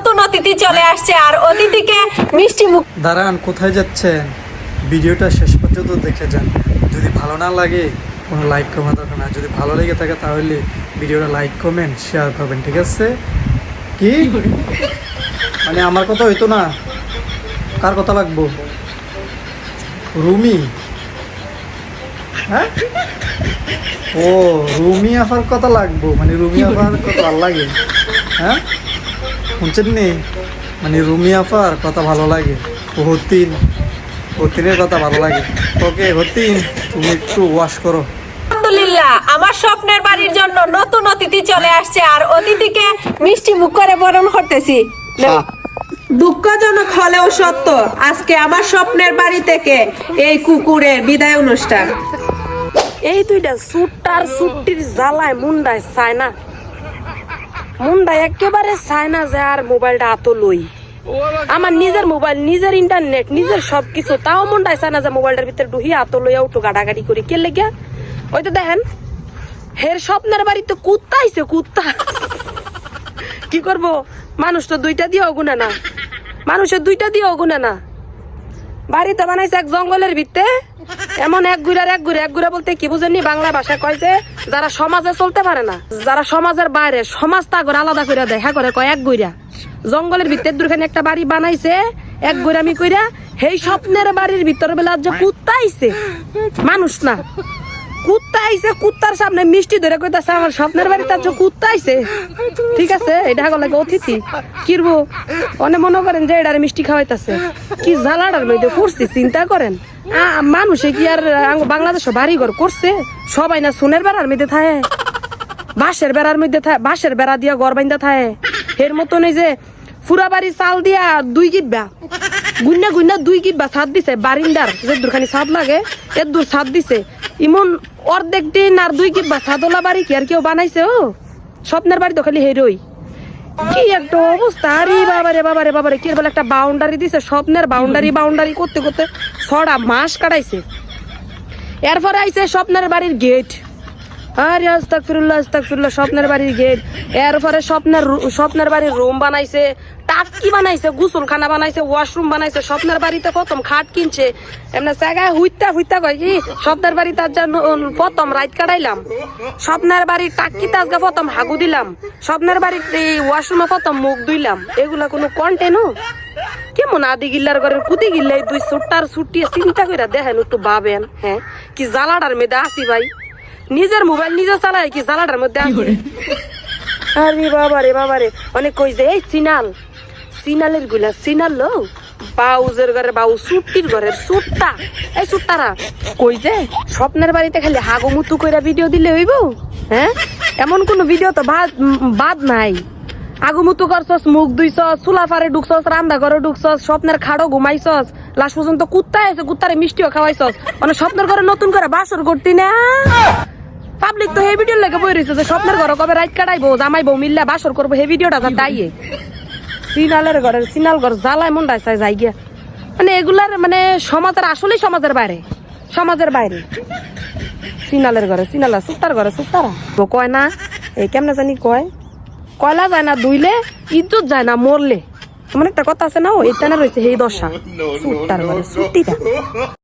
নতুন অতিথি চলে আসছে আর অতিথিকে মিষ্টি মুখ। দাঁড়ান, কোথায় যাচ্ছেন? ভিডিওটা শেষ পর্যন্ত দেখে যান। যদি ভালো না লাগে কোনো লাইক কমেন্ট দরকার না, যদি ভালো লেগে থাকে তাহলে ভিডিওটা লাইক কমেন্ট শেয়ার করবেন, ঠিক আছে? কি মানে আমার কথা হইতো না? কার কথা লাগবো? রুমি? হ্যাঁ, ও রুমি আফার কথা লাগবো, মানে রুমি আফার কথা ভালো লাগে? হ্যাঁ শুনছেন নি, মানে রুমি আফার কথা ভালো লাগে, হতিনের কথা ভালো লাগে। ওকে হতিন, তুমি একটু ওয়াশ করো। আলহামদুলিল্লাহ, আমার স্বপ্নের বাড়ির জন্য নতুন অতিথি চলে আসছে আর অতিথিকে মিষ্টি মুখ করে বরণ করতেছি। দুঃখজনক হলেও সত্য, আজকে আমার স্বপ্নের বাড়ি থেকে এই কুকুরের বিদায় অনুষ্ঠান। এই দুইটা সুটটার সুটটির জ্বালায় মুন্ডায় চায় না, মুন্ডায় একেবারে চায় না যে আর মোবাইলটা হাতে লই। আমার নিজের মোবাইল, নিজের ইন্টারনেট, নিজের সবকিছু, তাও মুন্ডায় চায় না যে মোবাইলটার ভিতরে ঢুহি হাতে লইয়া উঠো গাড়াগাড়ি করি। কে লেগে ওই তো দেখেন হের স্বপ্নের বাড়িতে কুত্তা আইছে, কুত্তা। কি করবো, মানুষ তো দুইটা দিয়ে অগুনে না, মানুষের দুইটা দিয়ে অগুনে না। বাড়িতে বানাইছে এক জঙ্গলের ভিতরে, এমন এক ঘুরা বলতে কি বুঝেননি, বাংলা ভাষা কয় যে যারা সমাজে চলতে পারে না, যারা সমাজের বাইরে, সমাজ তাগর আলাদা করে দেয়, হ্যাঁ করে কয় এক ঘুরা জঙ্গলের ভিতরে দুখানে একটা বাড়ি বানাইছে এক ঘুরামি কইরা। সেই স্বপ্নের বাড়ির ভিতর বেলা যে কুত্তা আইছে, মানুষ না কুত্তা আইছে, কুত্তার সামনে মিষ্টি ধরে কইতাছে আমার স্বপ্নের বাড়িতে যে কুত্তা আইছে। ঠিক আছে, এটা লাগে অতিথি কিরবো, অনেক মনে করেন যে এটার মিষ্টি খাওয়াইতাছে, কি জ্বালাটার মধ্যে পড়ছি চিন্তা করেন। মানুষে কি আর বাংলাদেশে বাড়ি ঘর করছে? সবাই না সোনের বেড়ার মধ্যে থাকে, বাঁশের বেড়ার মধ্যে থাকে, বাঁশের বেড়া দিয়া ঘর বাইন্দা থাকে। এর মতন এই যে ফুরা বাড়ি চাল দিয়া 2 গিটবা গুন্না 2 গিটবা ছাদ দিছে, বারিন্দার যে দূরখানি ছাদ লাগে এর দূর ছাদ দিছে, ইমন অর্ধেক দিন আর 2 গিটবা ছাদলা বাড়ি কি আর কেউ বানাইছে? ও স্বপ্নের বাড়ি তো খালি হেরোই, কি একটা অবস্থা। আরে বাবারে কি বলে একটা বাউন্ডারি দিছে, স্বপ্নের বাউন্ডারি করতে করতে 6টা মাস কাটাইছে। এরপরে আইছে স্বপ্নের বাড়ির গেট, আরে আস্তাগফিরুল্লাহ স্বপ্নের বাড়ির গেট। এরপরে স্বপ্নের বাড়ির রুম বানাইছে, টাকি বানাইছে, গোসলখানা বানাইছে, ওয়াশরুম বানাইছে। স্বপ্নের বাড়িতে প্রথম খাট কিনছে, এমনি জায়গায় হুইতা কয় কি স্বপ্নের বাড়ি তার জন্য প্রথম রাত কাটাইলাম, স্বপ্নের বাড়ির টাকিতে আজকে প্রথম হাগু দিলাম, স্বপ্নের বাড়ির এই ওয়াশরুমে প্রথম মুখ ধুইলাম। এগুলা কোনো কন্টেন্ট? কেমন আদি গিল্লার ঘরের কুদি গিল্লা দুই সুট্টার ছুটি চিন্তা করে দেখেন, একটু ভাবেন। হ্যাঁ, কি জ্বালাটার মেয়েদা আসি ভাই, নিজের মোবাইল নিজে চালায়, কি জ্বালাটার মধ্যে আছে। আরে বাবারে অনেক কই যে এই সিনালের গুলা সিনাল লো বাউজের ঘরের বাউ, সুট্টির ঘরের সুট্টা, এই সুট্টারা কই যে স্বপ্নের বাড়িতে খালি হাগু মুতু কইরা ভিডিও দিলে হইব? হ্যাঁ, এমন কোন ভিডিও তো বাদ নাই। আগুমুতু করছস, মুখ ধুইছস, চুলা ফারে ঢুকছস, রান্না ঘরে ঢুকছস, স্বপ্নের খাড়ো ঘুমাইছস, লাস্ট পর্যন্ত কুত্তা আছে, কুত্তারে মিষ্টিও খাওয়াইছস, মানে স্বপ্নের ঘরে নতুন করে বাসর করতি না। পাবলিক তো এই ভিডিও লেগে বই রয়েছে যে স্বপ্নের ঘরে কবে রাত কাটাইবো, জামাইবো, মিল্লা বাসর করবো, এই ভিডিওটা দাইয়ে সিনালের ঘরের সিনাল ঘর জ্বালায় মন্ডায় চাই যাই গিয়া। মানে এগুলার মানে সমাজের, আসলেই সমাজের বাইরে সিনালের ঘরে সিনালা, সুট্টার ঘরে সুট্টারা কয় না, এই কেমনে জানি কয়, কয়লা যায় না দুইলে ইজ্জত যায় না মরলে, এমন একটা কথা আছে না, ও এটা না রয়েছে এই দশা সুট্টার ঘরে সুট্টিটা।